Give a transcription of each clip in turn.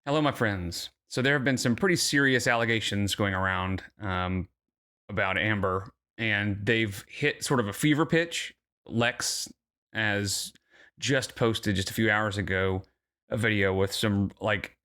Hello, my friends. So there have been some pretty serious allegations going around about Amber, and they've hit sort of a fever pitch. Lex has just posted just a few hours ago a video with some like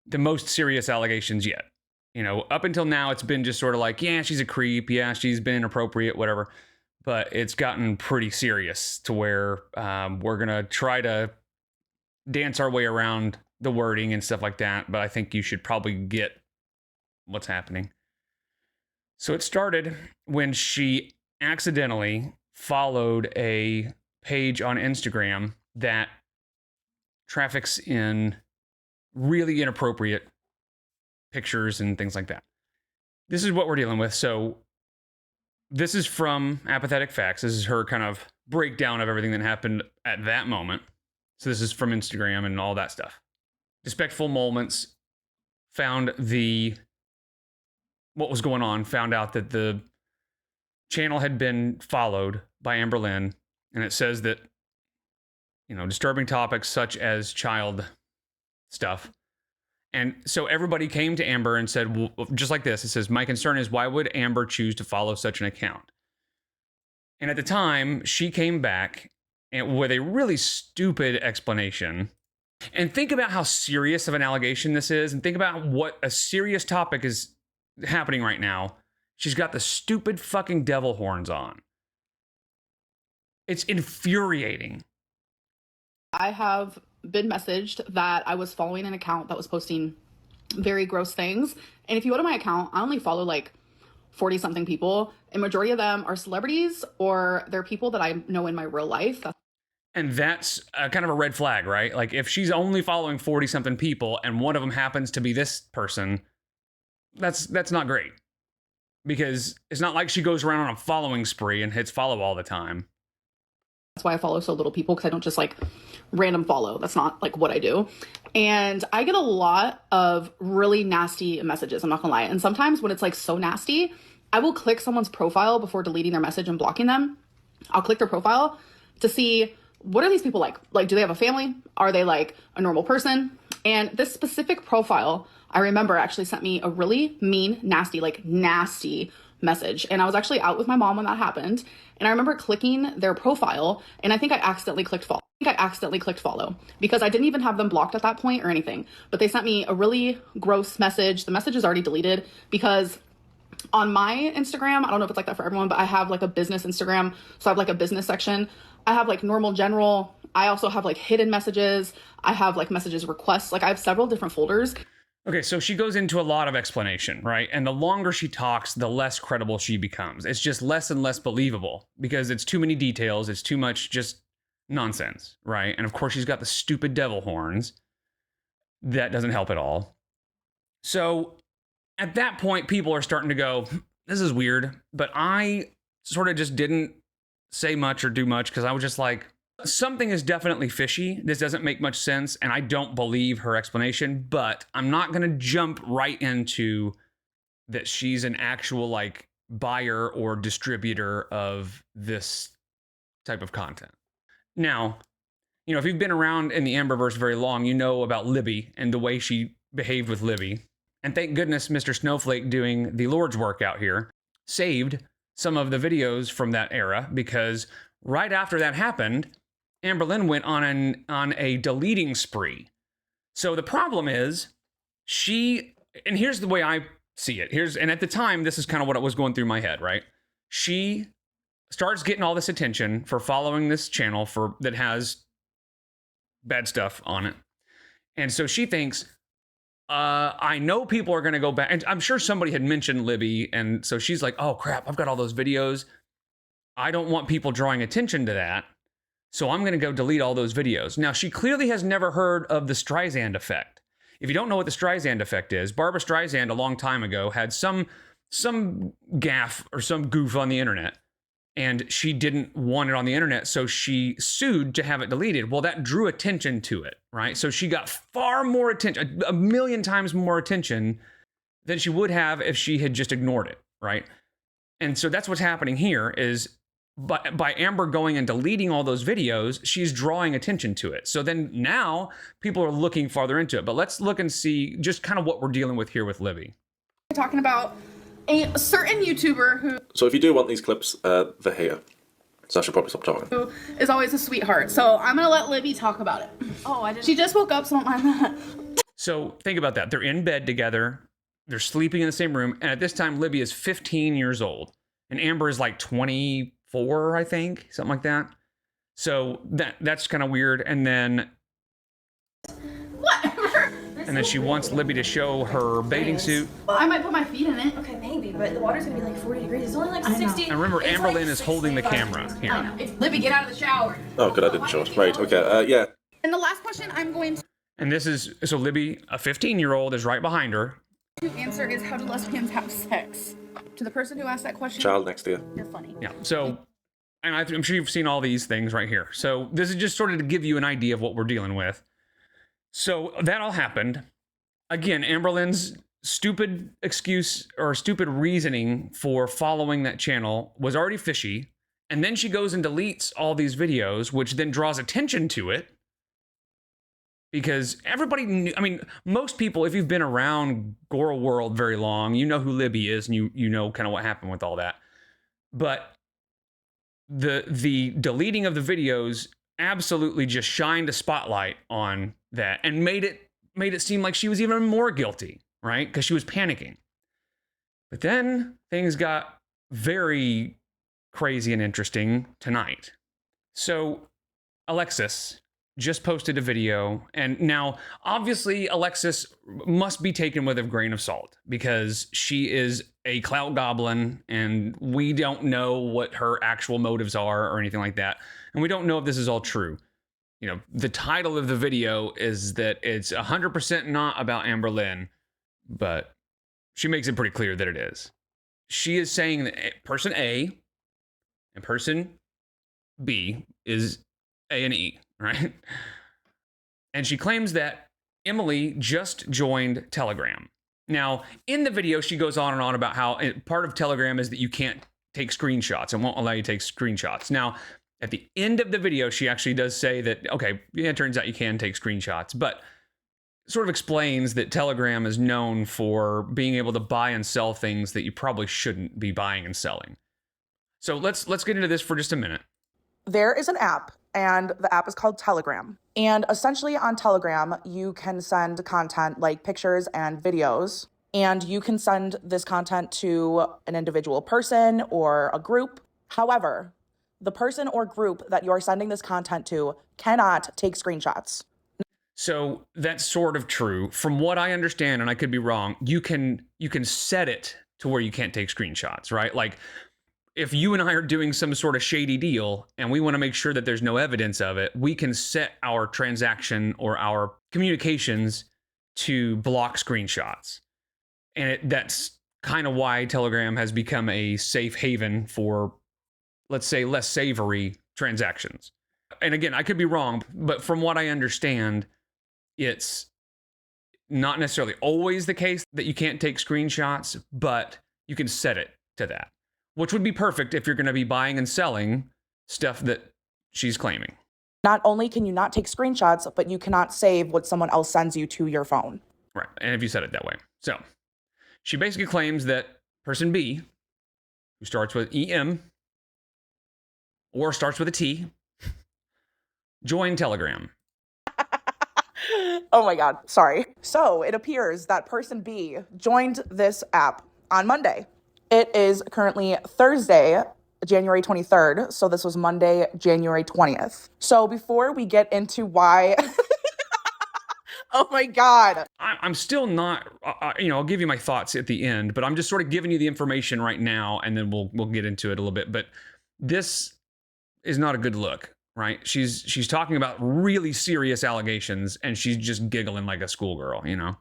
the most serious allegations yet. You know, up until now, it's been just sort of like, yeah, she's a creep. Yeah, she's been inappropriate, whatever. But it's gotten pretty serious to where we're going to try to dance our way around the wording and stuff like that, but I think you should probably get what's happening. So it started when she accidentally followed a page on Instagram that traffics in really inappropriate pictures and things like that. This is what we're dealing with. So this is from Apathetic Facts. This is her kind of breakdown of everything that happened at that moment. So this is from Instagram and all that stuff. Despicable Moments found what was going on, found out that the channel had been followed by Amberlynn, and it says that, you know, disturbing topics such as child stuff. And so everybody came to Amber and said, well, just like this, it says, my concern is why would Amber choose to follow such an account? And at the time, she came back and with a really stupid explanation. And think about how serious of an allegation this is, and think about what a serious topic is happening right now. She's got the stupid fucking devil horns on. It's infuriating. I have been messaged that I was following an account that was posting very gross things. And if you go to my account, I only follow like 40 something people. And majority of them are celebrities or they're people that I know in my real life. And that's kind of a red flag, right? Like if she's only following 40 something people and one of them happens to be this person, that's not great. Because it's not like she goes around on a following spree and hits follow all the time. That's why I follow so little people, because I don't just like random follow. That's not like what I do. And I get a lot of really nasty messages, I'm not gonna lie. And sometimes when it's like so nasty, I will click someone's profile before deleting their message and blocking them. I'll click their profile to see, what are these people like? Like, do they have a family? Are they like a normal person? And this specific profile, I remember, actually sent me a really mean, nasty message. And I was actually out with my mom when that happened. And I remember clicking their profile, and I think I accidentally clicked follow. Because I didn't even have them blocked at that point or anything. But they sent me a really gross message. The message is already deleted because on my Instagram, I don't know if it's like that for everyone, but I have like a business Instagram. So I have like a business section. I have like normal general. I also have like hidden messages. I have like messages requests. Like I have several different folders. Okay, so she goes into a lot of explanation, right? And the longer she talks, the less credible she becomes. It's just less and less believable because it's too many details. It's too much just nonsense, right? And of course, she's got the stupid devil horns. That doesn't help at all. So at that point, people are starting to go, this is weird. But I sort of just didn't say much or do much because I was just like, something is definitely fishy. This doesn't make much sense, and I don't believe her explanation, but I'm not going to jump right into that she's an actual like buyer or distributor of this type of content. Now, you know, if you've been around in the Amberverse very long, you know about Libby and the way she behaved with Libby. And thank goodness Mr. Snowflake doing the Lord's work out here saved some of the videos from that era, because right after that happened, Amberlynn went on a deleting spree. So the problem is and here's the way I see it. And at the time, this is kind of what was going through my head, right? She starts getting all this attention for following this channel that has bad stuff on it. And so she thinks, I know people are going to go back. And I'm sure somebody had mentioned Libby. And so she's like, oh, crap, I've got all those videos. I don't want people drawing attention to that. So I'm going to go delete all those videos. Now, she clearly has never heard of the Streisand effect. If you don't know what the Streisand effect is, Barbra Streisand a long time ago had some gaffe or some goof on the internet, and she didn't want it on the internet, so she sued to have it deleted. Well, that drew attention to it, right? So she got far more attention, a million times more attention than she would have if she had just ignored it, right? And so that's what's happening here is But by Amber going and deleting all those videos, she's drawing attention to it. So then now people are looking farther into it. But let's look and see just kind of what we're dealing with here with Libby. Talking about a certain YouTuber who So if you do want these clips, they're here. So I should probably stop talking. is always a sweetheart. So I'm gonna let Libby talk about it. Oh, I didn't. She just woke up, so don't mind that. So think about that. They're in bed together. They're sleeping in the same room. And at this time, Libby is 15 years old. And Amber is like 24, I think. Something like that. So that's kind of weird. And then... Whatever. And then she wants Libby to show her bathing suit. Well, I might put my feet in it. Okay, maybe, but the water's gonna be like 40 degrees. It's only like 60. And remember, it's Amberlynn like is holding the 65 camera degrees. here. I know. Libby, get out of the shower. Oh, good, I didn't show it. Right, okay, yeah. And the last question I'm going And this is... So Libby, a 15-year-old, is right behind her. to answer is, how do lesbians have sex? To the person who asked that question, Child next to you. you're funny. Yeah. So... And I'm sure you've seen all these things right here. So this is just sort of to give you an idea of what we're dealing with. So that all happened. Again, Amberlynn's stupid excuse or stupid reasoning for following that channel was already fishy. And then she goes and deletes all these videos, which then draws attention to it. Because everybody knew, I mean, most people, if you've been around gorlworld very long, you know who Libby is and you know kind of what happened with all that. But the deleting of the videos absolutely just shined a spotlight on that and made it seem like she was even more guilty, right? Because she was panicking. But then things got very crazy and interesting tonight. So Alexis just posted a video, and now obviously Alexis must be taken with a grain of salt because she is a clout goblin and we don't know what her actual motives are or anything like that. And we don't know if this is all true. You know, the title of the video is that it's 100% not about Amberlynn, but she makes it pretty clear that it is. She is saying that person A and person B is A and E, right? And she claims that Emily just joined Telegram. Now, in the video, she goes on and on about how part of Telegram is that you can't take screenshots and won't allow you to take screenshots. Now, at the end of the video, she actually does say that, okay, yeah, it turns out you can take screenshots, but sort of explains that Telegram is known for being able to buy and sell things that you probably shouldn't be buying and selling. So let's get into this for just a minute. There is an app, and the app is called Telegram. And essentially on Telegram, you can send content like pictures and videos, and you can send this content to an individual person or a group. However, the person or group that you're sending this content to cannot take screenshots. So that's sort of true. From what I understand, and I could be wrong, you can set it to where you can't take screenshots, right? Like if you and I are doing some sort of shady deal and we want to make sure that there's no evidence of it, we can set our transaction or our communications to block screenshots. And that's kind of why Telegram has become a safe haven for, let's say, less savory transactions. And again, I could be wrong, but from what I understand, it's not necessarily always the case that you can't take screenshots, but you can set it to that, which would be perfect if you're going to be buying and selling stuff that she's claiming. Not only can you not take screenshots, but you cannot save what someone else sends you to your phone. Right. And if you set it that way. So she basically claims that person B, who starts with EM or starts with a T, joined Telegram. Oh my God, sorry. So it appears that person B joined this app on Monday. It is currently Thursday, January 23rd. So this was Monday, January 20th. So before we get into why... Oh my God. I'm still not, I'll give you my thoughts at the end, but I'm just sort of giving you the information right now, and then we'll get into it a little bit. But this is not a good look, right? She's talking about really serious allegations, and she's just giggling like a schoolgirl, you know?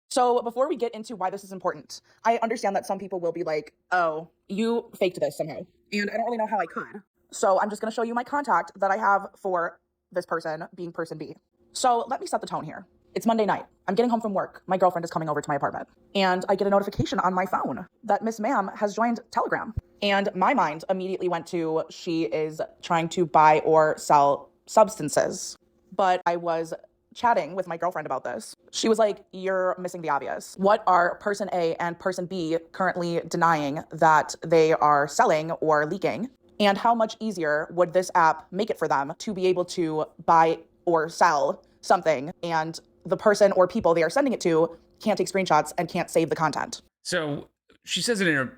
So before we get into why this is important, I understand that some people will be like, oh, you faked this somehow. And I don't really know how I could. So I'm just going to show you my contact that I have for this person being person B. So let me set the tone here. It's Monday night. I'm getting home from work. My girlfriend is coming over to my apartment. And I get a notification on my phone that Miss Ma'am has joined Telegram. And my mind immediately went to she is trying to buy or sell substances. But I was chatting with my girlfriend about this. She was like, you're missing the obvious. What are person A and person B currently denying that they are selling or leaking? And how much easier would this app make it for them to be able to buy or sell something, and the person or people they are sending it to can't take screenshots and can't save the content? So she says it in a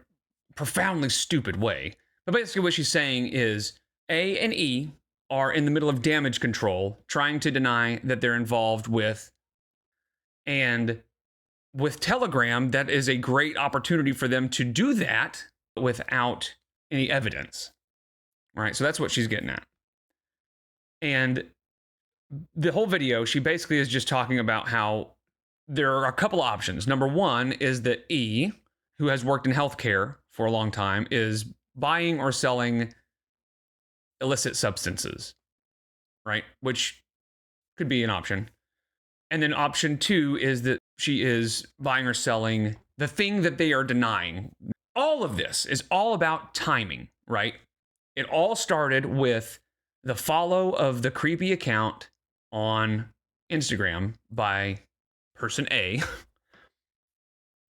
profoundly stupid way. But basically what she's saying is A and E are in the middle of damage control, trying to deny that they're involved with. And with Telegram, that is a great opportunity for them to do that without any evidence. Right? So that's what she's getting at. And the whole video, she basically is just talking about how there are a couple options. Number one is that E, who has worked in healthcare for a long time, is buying or selling illicit substances, right? Which could be an option. And then option two is that she is buying or selling the thing that they are denying. All of this is all about timing, right? It all started with the follow of the creepy account on Instagram by person A,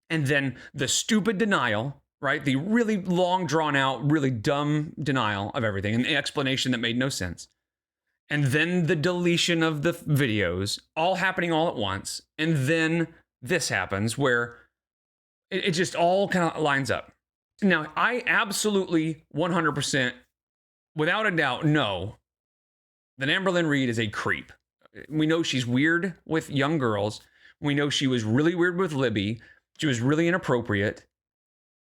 and then the stupid denial, right? The really long, drawn out, really dumb denial of everything, and the explanation that made no sense. And then the deletion of the videos, all happening all at once. And then this happens where it just all kind of lines up. Now, I absolutely 100%, without a doubt, know that Amberlynn Reed is a creep. We know she's weird with young girls. We know she was really weird with Libby. She was really inappropriate.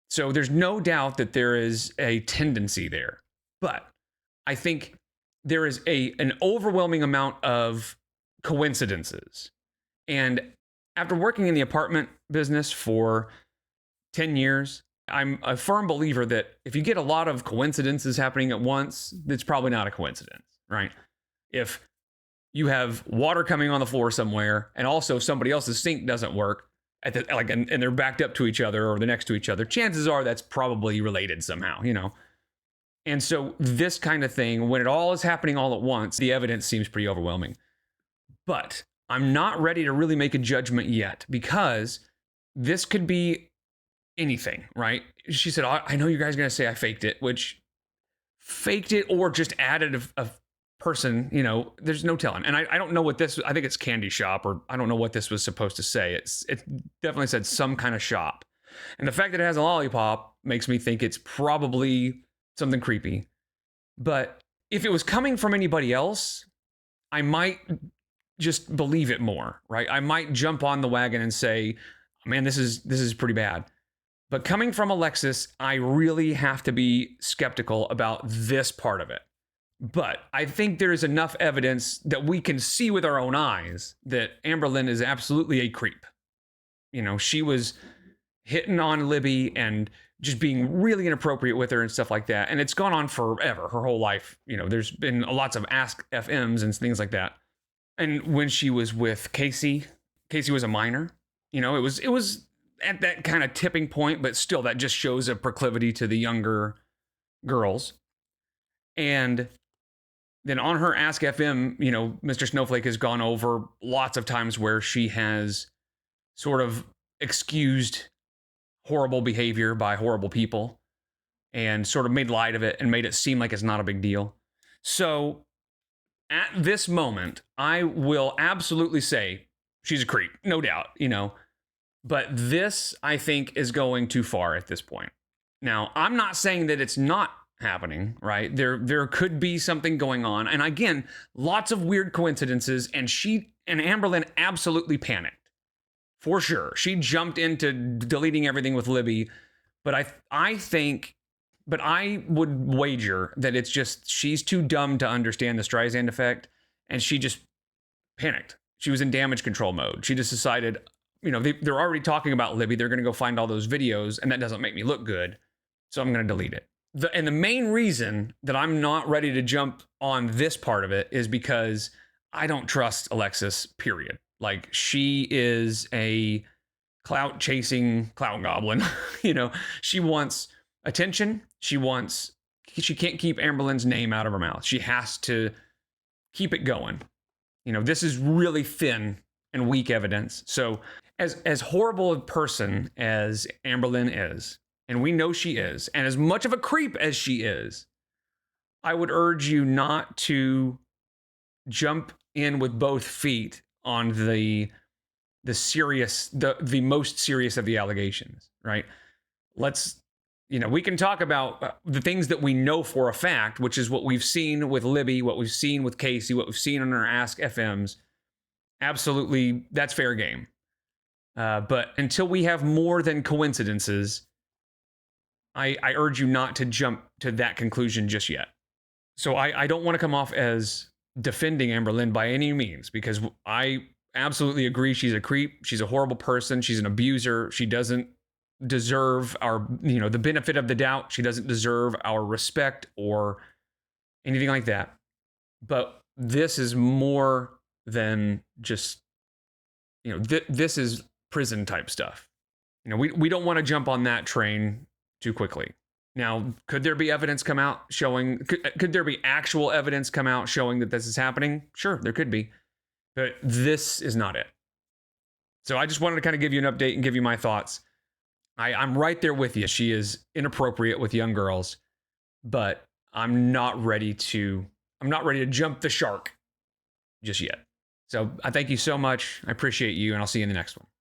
So there's no doubt that there is a tendency there. But I think there is an overwhelming amount of coincidences. And after working in the apartment business for 10 years, I'm a firm believer that if you get a lot of coincidences happening at once, it's probably not a coincidence, right? If you have water coming on the floor somewhere, and also somebody else's sink doesn't work, and they're backed up to each other or they're next to each other, chances are that's probably related somehow, you know? And so this kind of thing, when it all is happening all at once, the evidence seems pretty overwhelming. But I'm not ready to really make a judgment yet, because this could be anything, right? She said, I know you guys are going to say I faked it, which faked it or just added a person, you know, there's no telling. And I don't know what this, I think it's candy shop, or I don't know what this was supposed to say. It definitely said some kind of shop. And the fact that it has a lollipop makes me think it's probably something creepy. But if it was coming from anybody else, I might just believe it more, right? I might jump on the wagon and say, man, this is pretty bad. But coming from Alexis, I really have to be skeptical about this part of it. But I think there is enough evidence that we can see with our own eyes that Amberlynn is absolutely a creep. You know, she was hitting on Libby and just being really inappropriate with her and stuff like that. And it's gone on forever, her whole life. You know, there's been lots of Ask FMs and things like that. And when she was with Casey was a minor. You know, it was at that kind of tipping point, but still that just shows a proclivity to the younger girls. And then on her Ask FM, you know, Mr. Snowflake has gone over lots of times where she has sort of excused horrible behavior by horrible people and sort of made light of it and made it seem like it's not a big deal. So at this moment, I will absolutely say she's a creep, no doubt, you know. But this, I think, is going too far at this point. Now, I'm not saying that it's not happening, right? There could be something going on. And again, lots of weird coincidences. And Amberlynn absolutely panicked. For sure. She jumped into deleting everything with Libby. But I would wager that it's just she's too dumb to understand the Streisand effect. And she just panicked. She was in damage control mode. She just decided, you know, they're already talking about Libby. They're going to go find all those videos, and that doesn't make me look good. So I'm going to delete it. And the main reason that I'm not ready to jump on this part of it is because I don't trust Alexis, period. Like, she is a clout-chasing clout goblin. You know, she wants attention. she can't keep Amberlynn's name out of her mouth. She has to keep it going. This is really thin and weak evidence. So as horrible a person as Amberlynn is, and we know she is, and as much of a creep as she is, I would urge you not to jump in with both feet on the most serious of the allegations, right? We can talk about the things that we know for a fact, which is what we've seen with Libby, what we've seen with Casey, what we've seen on our Ask FMs. Absolutely, that's fair game. But until we have more than coincidences, I urge you not to jump to that conclusion just yet. So I don't want to come off as defending Amberlynn by any means, because I absolutely agree she's a creep. She's a horrible person. She's an abuser. She doesn't deserve our, the benefit of the doubt. She doesn't deserve our respect or anything like that. But this is more than just, this is prison type stuff. We don't want to jump on that train too quickly. Now, could there be evidence come out showing, could there be actual evidence come out showing that this is happening? Sure, there could be. But this is not it. So I just wanted to kind of give you an update and give you my thoughts. I'm right there with you. She is inappropriate with young girls, but I'm not ready to jump the shark just yet. So I thank you so much. I appreciate you, and I'll see you in the next one.